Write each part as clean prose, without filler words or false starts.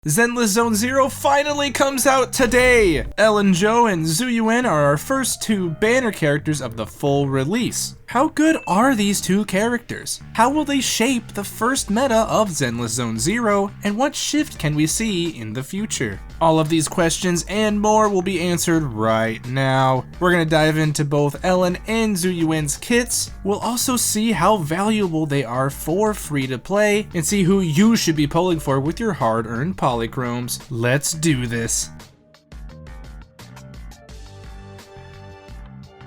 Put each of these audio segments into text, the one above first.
Zenless Zone Zero finally comes out today! Ellen and Zhu Yuan are our first two banner characters of the full release. How good are these two characters? How will they shape the first meta of Zenless Zone Zero, and what shift can we see in the future? All of these questions and more will be answered right now. We're gonna dive into both Ellen and Zhu Yuan's kits. We'll also see how valuable they are for free to play, and see who you should be pulling for with your hard-earned polychromes. Let's do this.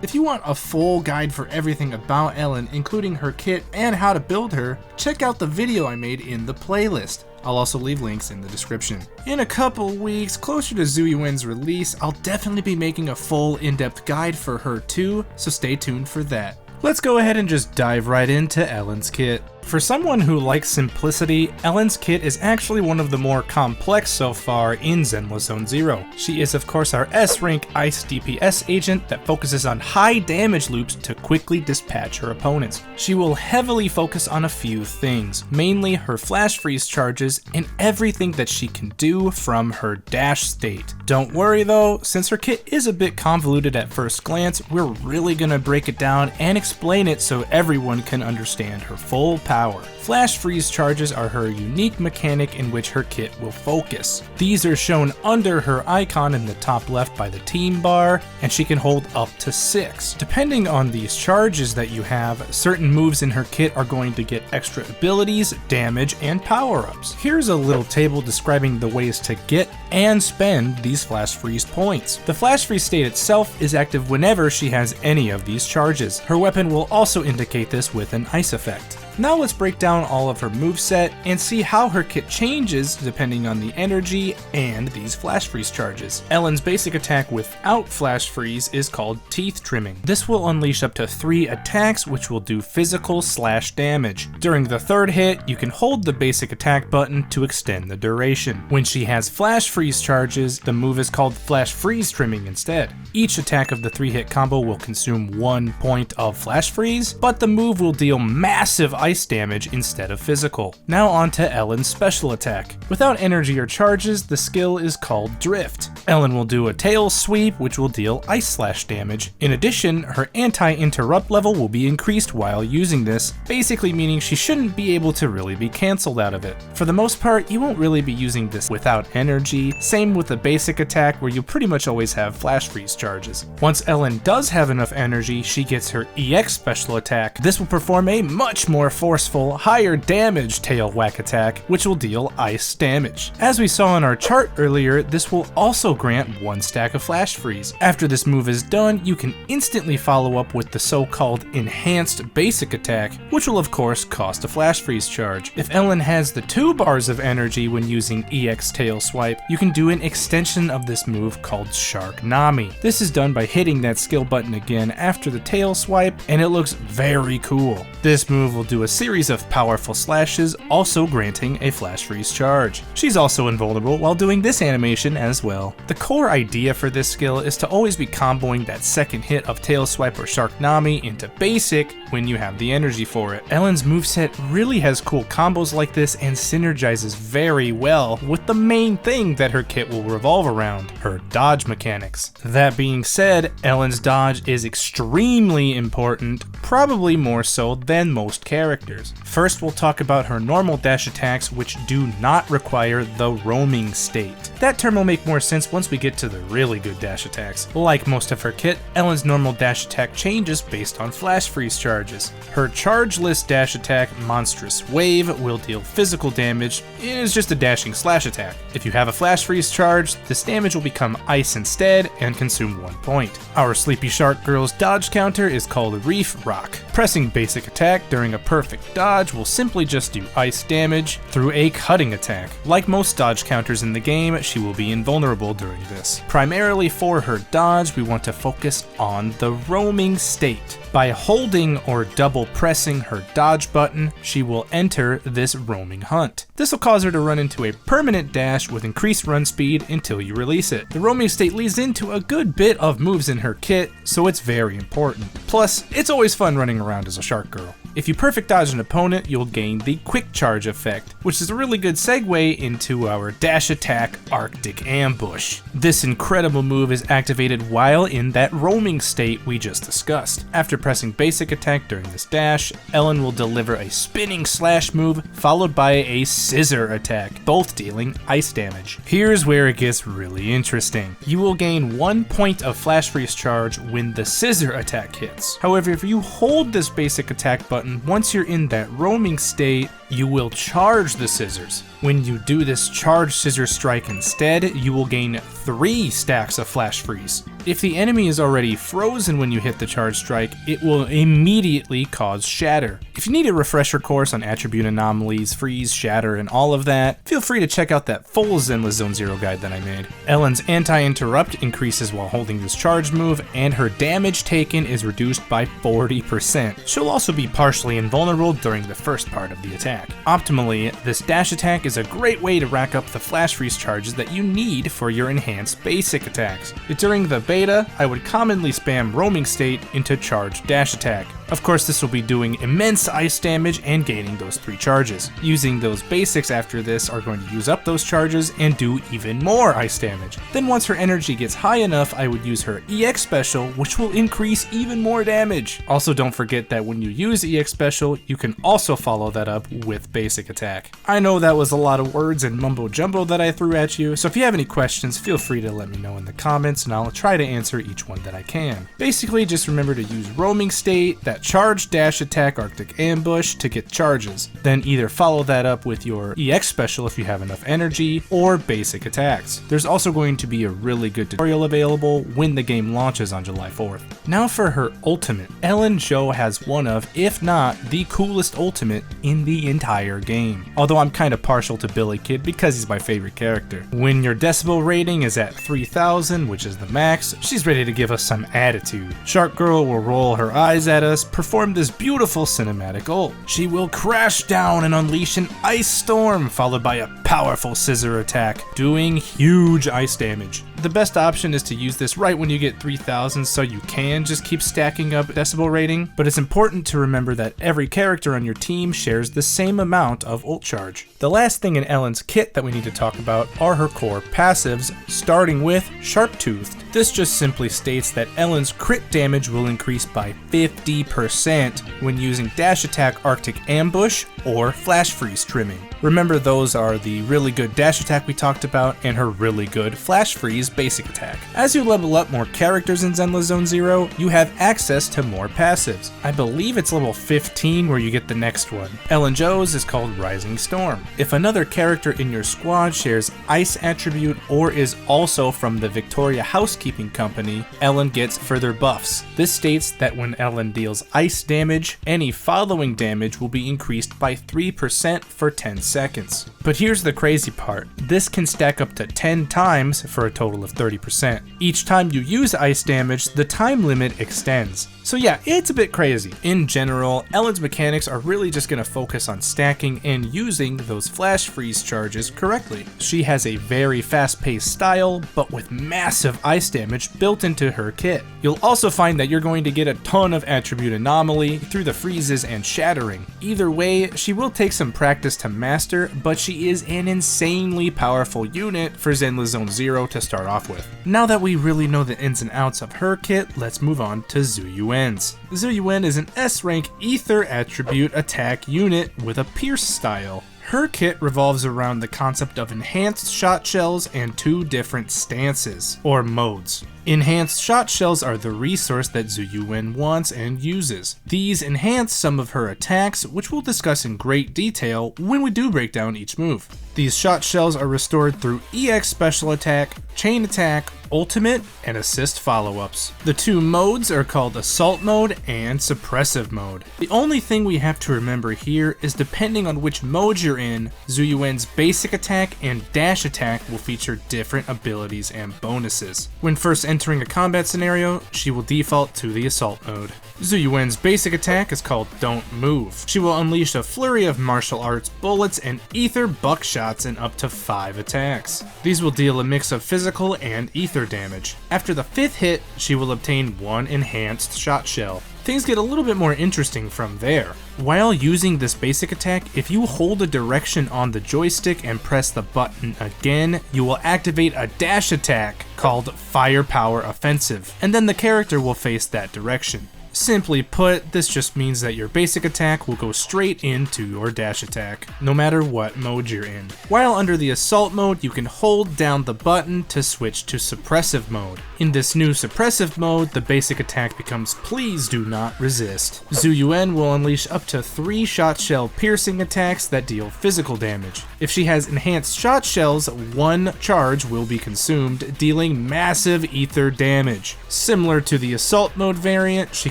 If you want a full guide for everything about Ellen, including her kit and how to build her, check out the video I made in the playlist. I'll also leave links in the description. In a couple weeks, closer to Zhu Yuan's release, I'll definitely be making a full in-depth guide for her too, so stay tuned for that. Let's go ahead and just dive right into Ellen's kit. For someone who likes simplicity, Ellen's kit is actually one of the more complex so far in Zenless Zone Zero. She is of course our S-rank Ice DPS agent that focuses on high damage loops to quickly dispatch her opponents. She will heavily focus on a few things, mainly her flash freeze charges and everything that she can do from her dash state. Don't worry though, since her kit is a bit convoluted at first glance, we're really gonna break it down and explain it so everyone can understand her full power. Flash freeze charges are her unique mechanic in which her kit will focus. These are shown under her icon in the top left by the team bar, and she can hold up to 6. Depending on these charges that you have, certain moves in her kit are going to get extra abilities, damage, and power-ups. Here's a little table describing the ways to get and spend these flash freeze points. The flash freeze state itself is active whenever she has any of these charges. Her weapon will also indicate this with an ice effect. Now let's break down all of her moveset and see how her kit changes depending on the energy and these flash freeze charges. Ellen's basic attack without flash freeze is called Teeth Trimming. This will unleash up to 3 attacks which will do physical / damage. During the third hit, you can hold the basic attack button to extend the duration. When she has flash freeze charges, the move is called Flash Freeze Trimming instead. Each attack of the 3-hit combo will consume 1 point of flash freeze, but the move will deal massive ice damage instead of physical. Now on to Ellen's special attack. Without energy or charges, the skill is called Drift. Ellen will do a tail sweep which will deal ice / damage. In addition, her anti-interrupt level will be increased while using this, basically meaning she shouldn't be able to really be cancelled out of it. For the most part, you won't really be using this without energy. Same with the basic attack where you pretty much always have flash freeze charges. Once Ellen does have enough energy, she gets her EX special attack. This will perform a much more forceful, higher damage tail whack attack, which will deal ice damage. As we saw in our chart earlier, this will also grant 1 stack of flash freeze. After this move is done, you can instantly follow up with the so-called enhanced basic attack, which will of course cost a flash freeze charge. If Ellen has the 2 bars of energy when using EX tail swipe, you can do an extension of this move called Shark Nami. This is done by hitting that skill button again after the tail swipe, and it looks very cool. This move will do a series of powerful slashes, also granting a flash freeze charge. She's also invulnerable while doing this animation as well. The core idea for this skill is to always be comboing that second hit of tail swipe or Shark Nami into basic when you have the energy for it. Ellen's moveset really has cool combos like this and synergizes very well with the main thing that her kit will revolve around, her dodge mechanics. That being said, Ellen's dodge is extremely important, probably more so than most characters. First, we'll talk about her normal dash attacks, which do not require the roaming state. That term will make more sense once we get to the really good dash attacks. Like most of her kit, Ellen's normal dash attack changes based on flash freeze charges. Her chargeless dash attack, Monstrous Wave, will deal physical damage. It is just a dashing slash attack. If you have a flash freeze charge, this damage will become ice instead and consume 1 point. Our Sleepy Shark Girl's dodge counter is called Reef Rock. Pressing basic attack during a perfect dodge will simply just do ice damage through a cutting attack. Like most dodge counters in the game, she will be invulnerable during this. Primarily for her dodge, we want to focus on the roaming state. By holding or double pressing her dodge button, she will enter this roaming hunt. This will cause her to run into a permanent dash with increased run speed until you release it. The roaming state leads into a good bit of moves in her kit, so it's very important. Plus, it's always fun running around as a shark girl. If you perfect dodge an opponent, you'll gain the quick charge effect, which is a really good segue into our dash attack Arctic Ambush. This incredible move is activated while in that roaming state we just discussed. After pressing basic attack during this dash, Ellen will deliver a spinning slash move followed by a scissor attack, both dealing ice damage. Here's where it gets really interesting. You will gain 1 point of flash freeze charge when the scissor attack hits. However, if you hold this basic attack button once you're in that roaming state, you will charge the scissors. When you do this charge scissor strike instead, you will gain 3 stacks of flash freeze. If the enemy is already frozen when you hit the charge strike, it will immediately cause shatter. If you need a refresher course on attribute anomalies, freeze, shatter, and all of that, feel free to check out that full Zenless Zone Zero guide that I made. Ellen's anti-interrupt increases while holding this charge move, and her damage taken is reduced by 40%. She'll also be partially invulnerable during the first part of the attack. Optimally, this dash attack is a great way to rack up the flash freeze charges that you need for your enhanced basic attacks. During the beta, I would commonly spam roaming state into charge dash attack. Of course, this will be doing immense ice damage and gaining those 3 charges. Using those basics after this are going to use up those charges and do even more ice damage. Then once her energy gets high enough, I would use her EX special, which will increase even more damage. Also, don't forget that when you use EX special, you can also follow that up with basic attack. I know that was a lot of words and mumbo jumbo that I threw at you, so if you have any questions, feel free to let me know in the comments and I'll try to answer each one that I can. Basically, just remember to use roaming state, that charge dash attack Arctic Ambush to get charges. Then either follow that up with your EX special if you have enough energy, or basic attacks. There's also going to be a really good tutorial available when the game launches on July 4th. Now for her ultimate. Ellen Zhu has one of, if not the coolest ultimate in the entire game. Although I'm kind of partial to Billy Kid because he's my favorite character. When your decibel rating is at 3000, which is the max, she's ready to give us some attitude. Shark Girl will roll her eyes at us, perform this beautiful cinematic ult. She will crash down and unleash an ice storm, followed by a powerful scissor attack, doing huge ice damage. The best option is to use this right when you get 3000 so you can just keep stacking up decibel rating, but it's important to remember that every character on your team shares the same amount of ult charge. The last thing in Ellen's kit that we need to talk about are her core passives, starting with Sharp-Toothed. This just simply states that Ellen's crit damage will increase by 50% when using dash attack Arctic Ambush or flash freeze trimming. Remember, those are the really good dash attack we talked about and her really good flash freeze basic attack. As you level up more characters in Zenless Zone Zero, you have access to more passives. I believe it's level 15 where you get the next one. Ellen Zhu's is called Rising Storm. If another character in your squad shares ice attribute or is also from the Victoria Housekeeping Company, Ellen gets further buffs. This states that when Ellen deals ice damage, any following damage will be increased by 3% for 10 seconds. But here's the crazy part. This can stack up to 10 times for a total of 30%. Each time you use ice damage, the time limit extends. So yeah, it's a bit crazy. In general, Ellen's mechanics are really just going to focus on stacking and using those flash freeze charges correctly. She has a very fast-paced style, but with massive ice damage built into her kit. You'll also find that you're going to get a ton of attribute anomaly through the freezes and shattering. Either way, she will take some practice to master, but she is an insanely powerful unit for Zenless Zone Zero to start off with. Now that we really know the ins and outs of her kit, let's move on to Zhu Yuan's. Zhu Yuan is an S-rank ether attribute attack unit with a pierce style. Her kit revolves around the concept of enhanced shot shells and 2 different stances, or modes. Enhanced shot shells are the resource that Zhu Yuan wants and uses. These enhance some of her attacks, which we'll discuss in great detail when we do break down each move. These shot shells are restored through EX special attack, chain attack, ultimate, and assist follow-ups. The 2 modes are called assault mode and suppressive mode. The only thing we have to remember here is depending on which mode you're in, Zhu Yuan's basic attack and dash attack will feature different abilities and bonuses. When first entering a combat scenario, she will default to the assault mode. Zhu Yuan's basic attack is called Don't Move. She will unleash a flurry of martial arts bullets and ether buckshots in up to 5 attacks. These will deal a mix of physical and ether damage. After the 5th hit, she will obtain 1 enhanced shot shell. Things get a little bit more interesting from there. While using this basic attack, if you hold a direction on the joystick and press the button again, you will activate a dash attack called Firepower Offensive, and then the character will face that direction. Simply put, this just means that your basic attack will go straight into your dash attack, no matter what mode you're in. While under the assault mode, you can hold down the button to switch to suppressive mode. In this new suppressive mode, the basic attack becomes Please Do Not Resist. Zhu Yuan will unleash up to 3 shot shell piercing attacks that deal physical damage. If she has enhanced shot shells, 1 charge will be consumed, dealing massive ether damage. Similar to the assault mode variant, she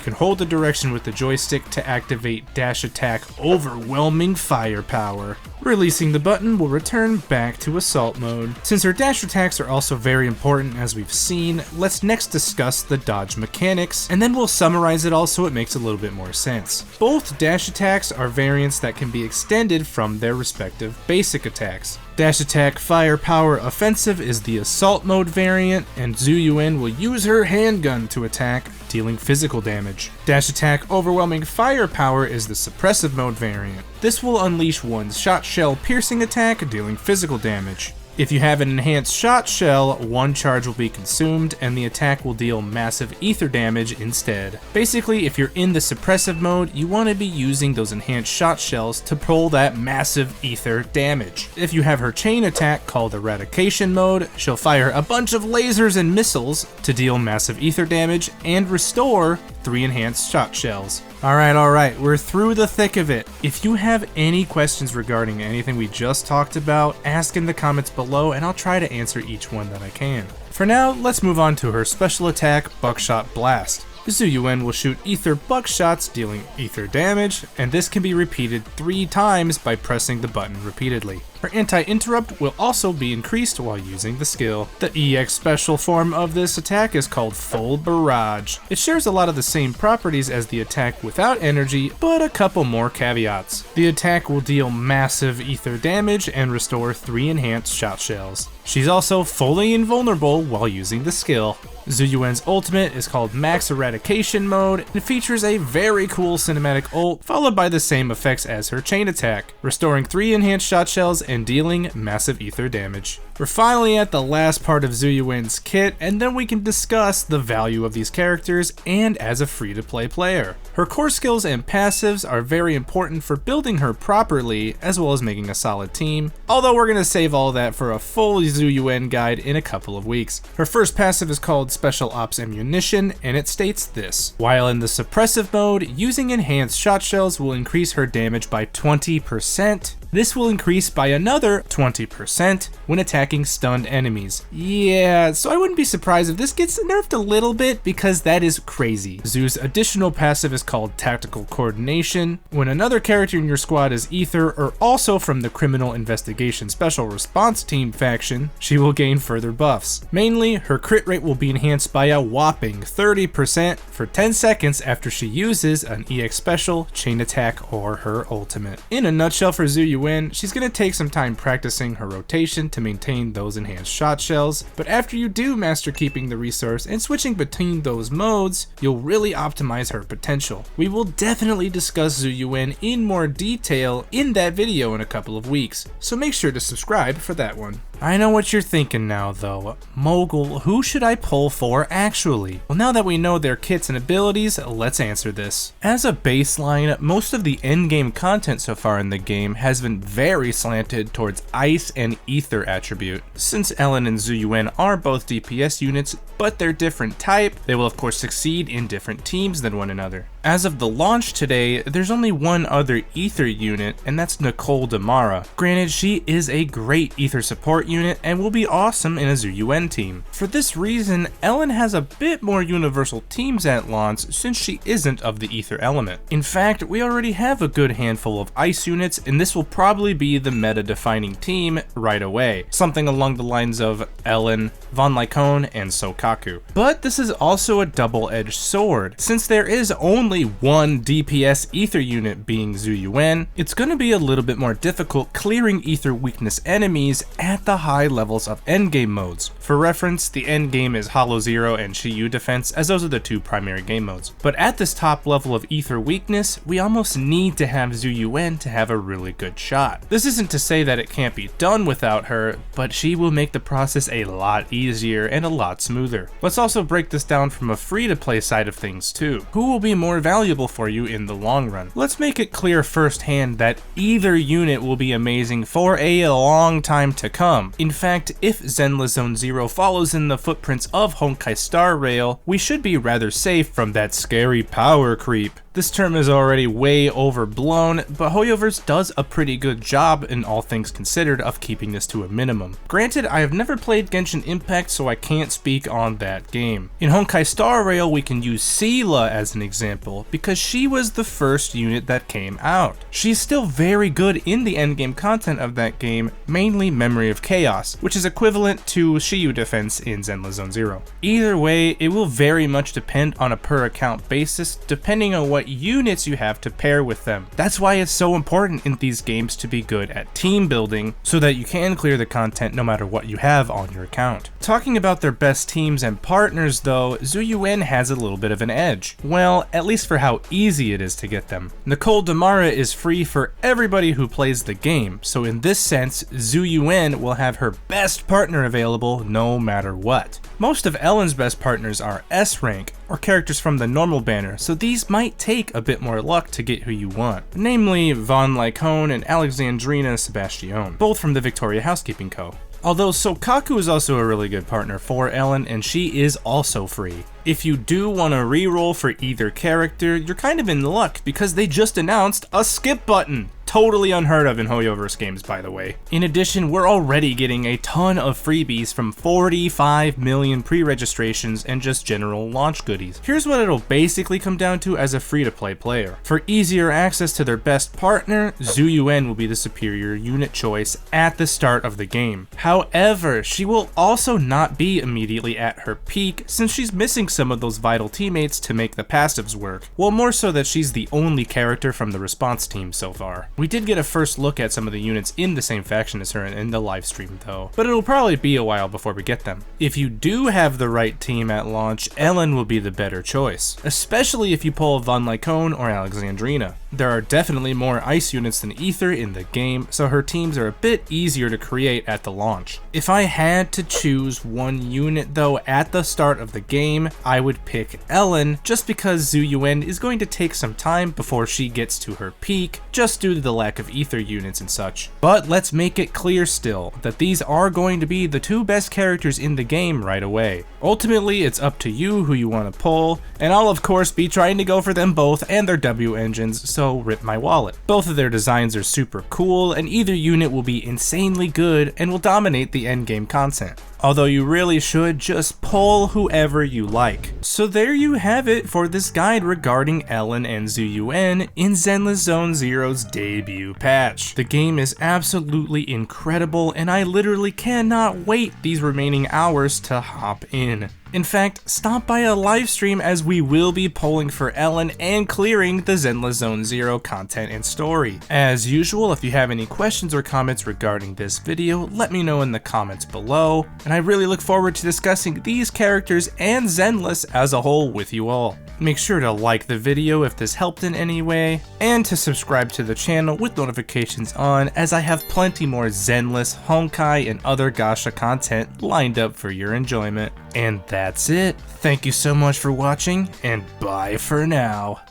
can hold the direction with the joystick to activate dash attack Overwhelming Firepower. Releasing the button will return back to assault mode. Since her dash attacks are also very important as we've seen, let's next discuss the dodge mechanics, and then we'll summarize it all so it makes a little bit more sense. Both dash attacks are variants that can be extended from their respective basic attacks. Dash attack Firepower Offensive is the assault mode variant, and Zhu Yuan will use her handgun to attack, dealing physical damage. Dash attack Overwhelming Firepower is the suppressive mode variant. This will unleash 1 shot shell piercing attack, dealing physical damage. If you have an enhanced shot shell, 1 charge will be consumed, and the attack will deal massive ether damage instead. Basically, if you're in the suppressive mode, you want to be using those enhanced shot shells to pull that massive ether damage. If you have her chain attack called Eradication mode, she'll fire a bunch of lasers and missiles to deal massive ether damage and restore 3 enhanced shot shells. Alright, we're through the thick of it. If you have any questions regarding anything we just talked about, ask in the comments below and I'll try to answer each one that I can. For now, let's move on to her special attack, Buckshot Blast. Zhu Yuan will shoot ether buckshots, dealing ether damage, and this can be repeated 3 times by pressing the button repeatedly. Her anti-interrupt will also be increased while using the skill. The EX special form of this attack is called Full Barrage. It shares a lot of the same properties as the attack without energy, but a couple more caveats. The attack will deal massive ether damage and restore 3 enhanced shot shells. She's also fully invulnerable while using the skill. Zhu Yuan's ultimate is called Max Eradication mode and features a very cool cinematic ult followed by the same effects as her chain attack, restoring 3 enhanced shot shells and dealing massive ether damage. We're finally at the last part of Zhu Yuan's kit, and then we can discuss the value of these characters and as a free-to-play player. Her core skills and passives are very important for building her properly, as well as making a solid team, although we're going to save all that for a full Zhu Yuan guide in a couple of weeks. Her first passive is called Special Ops Ammunition, and it states this: while in the suppressive mode, using enhanced shot shells will increase her damage by 20%. This will increase by another 20% when attacking stunned enemies. Yeah, so I wouldn't be surprised if this gets nerfed a little bit because that is crazy. Zhu's additional passive is called Tactical Coordination. When another character in your squad is Ether or also from the Criminal Investigation Special Response Team faction, she will gain further buffs. Mainly, her crit rate will be enhanced by a whopping 30% for 10 seconds after she uses an EX special, chain attack, or her ultimate. In a nutshell for Zhu Yuan, she's going to take some time practicing her rotation to maintain those enhanced shot shells, but after you do master keeping the resource and switching between those modes, you'll really optimize her potential. We will definitely discuss Zhu Yuan in more detail in that video in a couple of weeks, so make sure to subscribe for that one. I know what you're thinking now though. Mogul, who should I pull for actually? Well, now that we know their kits and abilities, let's answer this. As a baseline, most of the endgame content so far in the game has been very slanted towards Ice and Ether attribute. Since Ellen and Zhu Yuan are both DPS units, but they're different type, they will of course succeed in different teams than one another. As of the launch today, there's only one other Ether unit, and that's Nicole Damara. Granted, she is a great Ether support unit and will be awesome in a Zhu Yuan team. For this reason, Ellen has a bit more universal teams at launch since she isn't of the Ether element. In fact, we already have a good handful of Ice units, and this will probably be the meta-defining team right away. Something along the lines of Ellen, Von Lycone, and Sokaku. But this is also a double-edged sword, since there is only only one DPS ether unit being Zhu Yuan, it's going to be a little bit more difficult clearing ether weakness enemies at the high levels of endgame modes. For reference, the endgame is Hollow Zero and Shiyu Defense, as those are the two primary game modes. But at this top level of ether weakness, we almost need to have Zhu Yuan to have a really good shot. This isn't to say that it can't be done without her, but she will make the process a lot easier and a lot smoother. Let's also break this down from a free-to-play side of things too. Who will be more valuable for you in the long run? Let's make it clear firsthand that either unit will be amazing for a long time to come. In fact, if Zenless Zone Zero follows in the footprints of Honkai Star Rail, we should be rather safe from that scary power creep. This term is already way overblown, but Hoyoverse does a pretty good job in all things considered of keeping this to a minimum. Granted, I have never played Genshin Impact, so I can't speak on that game. In Honkai Star Rail, we can use Seela as an example, because she was the first unit that came out. She's still very good in the endgame content of that game, mainly Memory of Chaos, which is equivalent to Shiyu Defense in Zenless Zone Zero. Either way, it will very much depend on a per account basis, depending on what units you have to pair with them. That's why it's so important in these games to be good at team building, so that you can clear the content no matter what you have on your account. Talking about their best teams and partners though, Zhu Yuan has a little bit of an edge. Well, at least for how easy it is to get them. Nicole Damara is free for everybody who plays the game, so in this sense, Zhu Yuan will have her best partner available no matter what. Most of Ellen's best partners are S rank, or characters from the normal banner, so these might take a bit more luck to get who you want, namely Von Lycone and Alexandrina Sebastione, both from the Victoria Housekeeping Co. Although Sokaku is also a really good partner for Ellen, and she is also free. If you do want to reroll for either character, you're kind of in luck because they just announced a skip button. Totally unheard of in Hoyoverse games, by the way. In addition, we're already getting a ton of freebies from 45 million pre-registrations and just general launch goodies. Here's what it'll basically come down to as a free-to-play player. For easier access to their best partner, Zhu Yuan will be the superior unit choice at the start of the game. However, she will also not be immediately at her peak since she's missing some of those vital teammates to make the passives work. Well, more so that she's the only character from the response team so far. We did get a first look at some of the units in the same faction as her in the live stream though, but it'll probably be a while before we get them. If you do have the right team at launch, Ellen will be the better choice, especially if you pull Von Lycone or Alexandrina. There are definitely more ice units than ether in the game, so her teams are a bit easier to create at the launch. If I had to choose one unit though at the start of the game, I would pick Ellen, just because Zhu Yuan is going to take some time before she gets to her peak, just due to the lack of ether units and such. But let's make it clear still, that these are going to be the two best characters in the game right away. Ultimately, it's up to you who you want to pull, and I'll of course be trying to go for them both and their W engines, so rip my wallet. Both of their designs are super cool, and either unit will be insanely good and will dominate the endgame content. Although you really should just pull whoever you like. So there you have it for this guide regarding Ellen and Zhu Yuan in Zenless Zone Zero's debut patch. The game is absolutely incredible, and I literally cannot wait these remaining hours to hop in. In fact, stop by a live stream as we will be polling for Ellen and clearing the Zenless Zone Zero content and story. As usual, if you have any questions or comments regarding this video, let me know in the comments below, and I really look forward to discussing these characters and Zenless as a whole with you all. Make sure to like the video if this helped in any way, and to subscribe to the channel with notifications on, as I have plenty more Zenless, Honkai, and other Gacha content lined up for your enjoyment. And that's it. Thank you so much for watching, and bye for now.